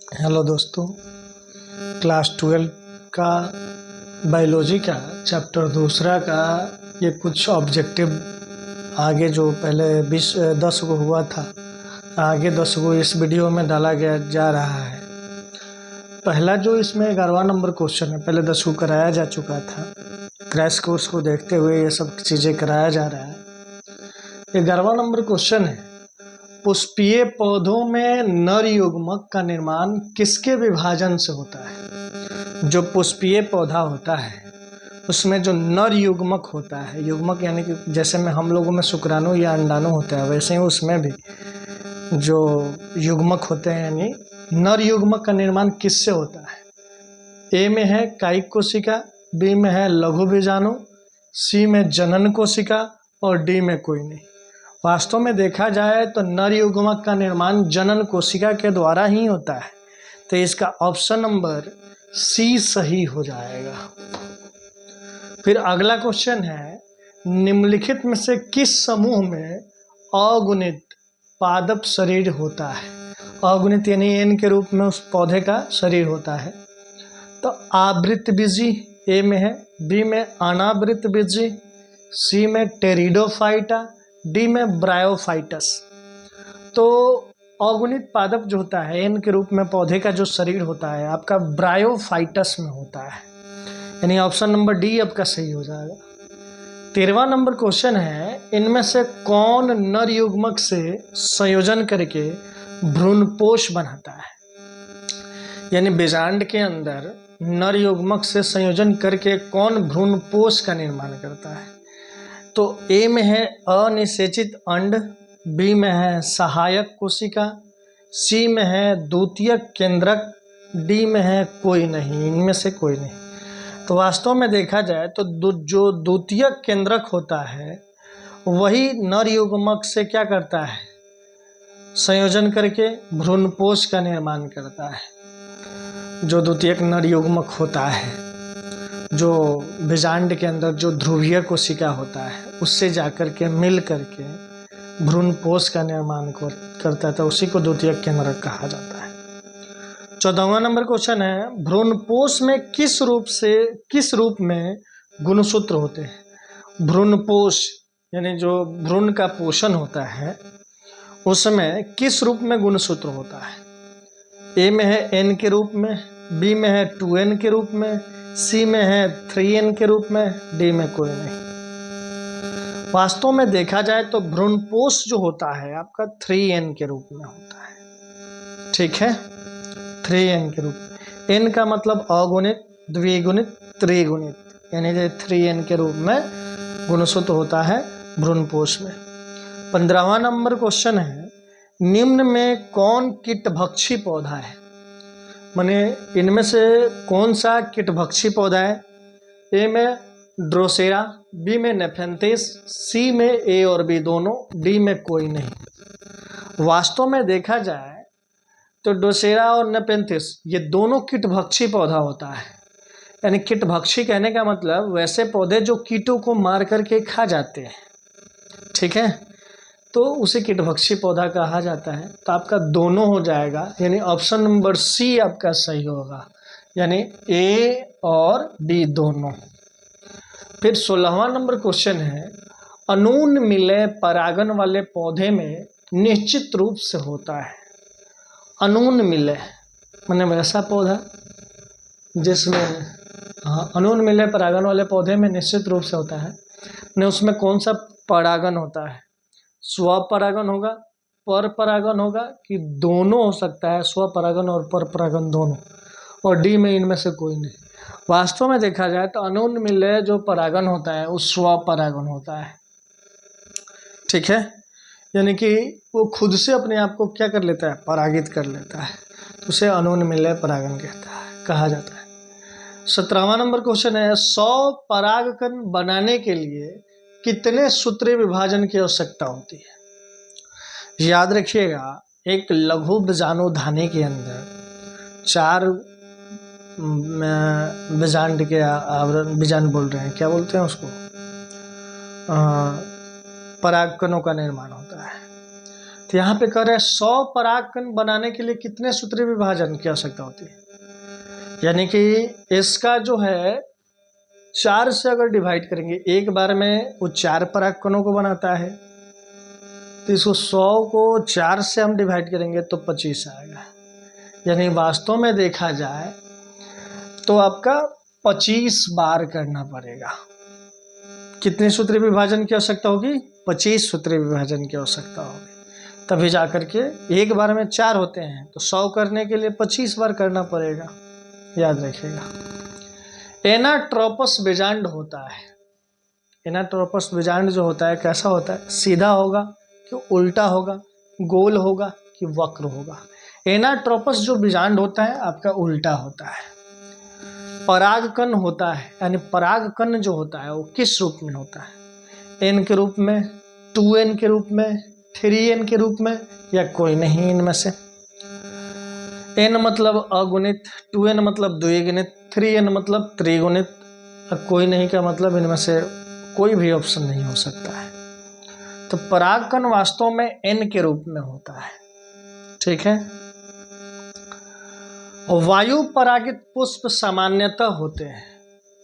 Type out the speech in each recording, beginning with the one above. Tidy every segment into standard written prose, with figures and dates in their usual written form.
Hello दोस्तों, class 12 का biology का चैप्टर दूसरा का ये कुछ ऑब्जेक्टिव आगे जो पहले 10 को हुआ था, आगे 10 को इस वीडियो में डाला गया जा रहा है। पहला जो इसमें 11वां नंबर क्वेश्चन है, पहले 10 को कराया जा चुका था। क्रैश कोर्स को देखते हुए ये सब चीज़ें कराया जा रहा है। 11वां नंबर क्वेश्चन है, पुष्पीय पौधों में नर युग्मक का निर्माण किसके विभाजन से होता है? जो पुष्पीय पौधा होता है उसमें जो नर युग्मक होता है, युग्मक यानी कि जैसे में हम लोगों में शुक्राणु या अंडाणु होता है, वैसे ही उसमें भी जो युग्मक होते हैं यानी नर युग्मक का निर्माण किससे होता है? ए में है कायिक कोशिका, बी में है लघु बीजाणु, सी में जनन कोशिका और डी में कोई नहीं। वास्तव में देखा जाए तो नर युग्मक का निर्माण जनन कोशिका के द्वारा ही होता है, तो इसका ऑप्शन नंबर सी सही हो जाएगा। फिर अगला क्वेश्चन है, निम्नलिखित में से किस समूह में अगुणित पादप शरीर होता है? अगुणित यानी एन के रूप में उस पौधे का शरीर होता है। तो आवृतबीजी ए में है, बी में अनावृतबीजी, सी में टेरिडोफाइटा, डी में ब्रायोफाइटस। तो अगुणित पादप जो होता है एन के रूप में पौधे का जो शरीर होता है आपका ब्रायोफाइटस में होता है, यानी ऑप्शन नंबर डी आपका सही हो जाएगा। 13वां नंबर क्वेश्चन है, इनमें से कौन नर युग्मक से संयोजन करके भ्रूणपोष बनाता है? यानी बीजांड के अंदर नर युग्मक से संयोजन करके कौन भ्रूणपोष का निर्माण करता है? तो ए में है अनिषेचित अंड, बी में है सहायक कोशिका, सी में है द्वितीयक केंद्रक, डी में है कोई नहीं। इनमें से कोई नहीं। तो वास्तव में देखा जाए तो जो द्वितीयक केंद्रक होता है वही नर युग्मक से क्या करता है? संयोजन करके भ्रूणपोष का निर्माण करता है। जो द्वितीयक नर युग्मक होता है, जो बीजांड के अंदर जो ध्रुवीय कोशिका होता है उससे जाकर के मिल करके भ्रूणपोष का निर्माण करता है, उसी को द्वितीयक केंद्रक कहा जाता है। 14वां नंबर क्वेश्चन है, भ्रूणपोष में किस रूप में गुणसूत्र होते हैं? भ्रूणपोष यानी जो भ्रूण का पोषण होता है उसमें किस रूप में गुणसूत्र होता है? ए में है एन के रूप में, बी में है 2n के रूप में, सी में है 3n के रूप में, डी में कोई नहीं। वास्तव में देखा जाए तो भ्रूणपोष जो होता है आपका 3n के रूप में होता है। ठीक है, 3n के रूप में। n का मतलब अगुणित, द्विगुणित, त्रिगुणित, यानी 3n के रूप में गुणसूत्र होता है भ्रूणपोष में। 15वां नंबर क्वेश्चन है, निम्न में कौन कीटभक्षी पौधा है? माने इनमें से कौन सा कीटभक्षी पौधा है? ए में ड्रोसेरा, बी में नेफेंथिस, सी में ए और बी दोनों, डी में कोई नहीं। वास्तव में देखा जाए तो ड्रोसेरा और नेफेंथिस ये दोनों कीटभक्षी पौधा होता है। यानी कीटभक्षी कहने का मतलब वैसे पौधे जो कीटों को मार करके खा जाते हैं, ठीक है, तो उसे कीटभक्षी पौधा कहा जाता है। तो आपका दोनों हो जाएगा, यानी ऑप्शन नंबर सी आपका सही होगा, यानी ए और बी दोनों। फिर 16वां नंबर क्वेश्चन है, अनून मिलय परागन वाले पौधे में निश्चित रूप से होता है। अनून मिलय माने वैसा पौधा जिसमें अनून मिलय परागन वाले पौधे में निश्चित रूप से होता है, ने उसमें कौन सा परागन होता है? स्वपरागन होगा, पर परागन होगा, कि दोनों हो सकता है, स्वपरागन और पर परागन दोनों, और डी में इनमें से कोई नहीं। वास्तव में देखा जाए तो अनून मिलय जो परागन होता है वो स्वपरागन होता है। ठीक है, यानी कि वो खुद से अपने आप को क्या कर लेता है? परागित कर लेता है, तो उसे अनून मिलय परागन कहा जाता है। 17वां नंबर क्वेश्चन है, 100 परागकण बनाने के लिए कितने सूत्रीय विभाजन की आवश्यकता होती है? याद रखिएगा, एक लघु बीजाणुधानी के अंदर 4 बीजांड के आवरण, बीजांड बोल रहे हैं, क्या बोलते हैं उसको, परागकणों का निर्माण होता है। तो यहाँ पे कह रहे हैं 100 परागकण बनाने के लिए कितने सूत्रीय विभाजन की आवश्यकता होती है। यानी कि इसका जो है 4 से अगर डिवाइड करेंगे, एक बार में वो 4 परागकणों को बनाता है, तो इसको 100 को 4 से हम डिवाइड करेंगे तो 25 आएगा। यानी वास्तव में देखा जाए तो आपका 25 बार करना पड़ेगा। कितने सूत्रीय विभाजन की आवश्यकता होगी? 25 सूत्रीय विभाजन की आवश्यकता होगी, तभी जाकर के एक बार में 4 होते हैं, तो 100 करने के लिए 25 बार करना पड़ेगा, याद रखिएगा। एनाट्रोपस बीजांड होता है। एनाट्रोपस बीजांड जो होता है कैसा होता है? सीधा होगा कि उल्टा होगा, गोल होगा कि वक्र होगा? एनाट्रोपस जो बीजांड होता है आपका उल्टा होता है। परागकण होता है, यानी परागकण जो होता है वो किस रूप में होता है? एन के रूप में, 2n के रूप में, 3n के रूप में, या कोई नहीं इनमें से? n मतलब अगुणित, 2n मतलब द्विगुणित, 3n मतलब त्रिगुणित, कोई नहीं का मतलब इनमें से कोई भी ऑप्शन नहीं हो सकता है। तो परागकण वास्तव में n के रूप में होता है, ठीक है। वायु परागित पुष्प सामान्यतः होते हैं,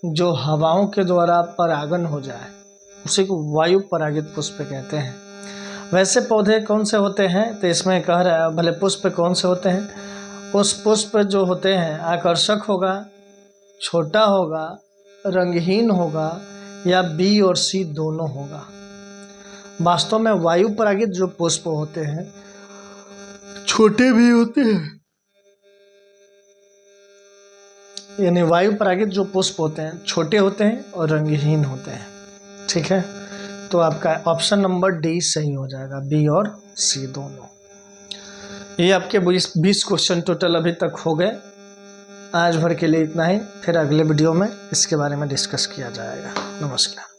जो हवाओं के द्वारा परागन हो जाए उसी को वायु परागित पुष्प कहते हैं। वैसे पौधे कौन से होते हैं? तो इसमें कह रहा है भले पुष्प कौन से होते हैं, उस पुष्प जो होते हैं आकर्षक होगा, छोटा होगा, रंगहीन होगा, या बी और सी दोनों होगा। वास्तव में वायु परागित जो पुष्प होते हैं छोटे भी होते हैं, यानी वायु परागित जो पुष्प होते हैं छोटे होते हैं और रंगहीन होते हैं, ठीक है। तो आपका ऑप्शन नंबर डी सही हो जाएगा, बी और सी दोनों। ये आपके 20 क्वेश्चन टोटल अभी तक हो गए। आज भर के लिए इतना ही, फिर अगले वीडियो में इसके बारे में डिस्कस किया जाएगा। नमस्कार।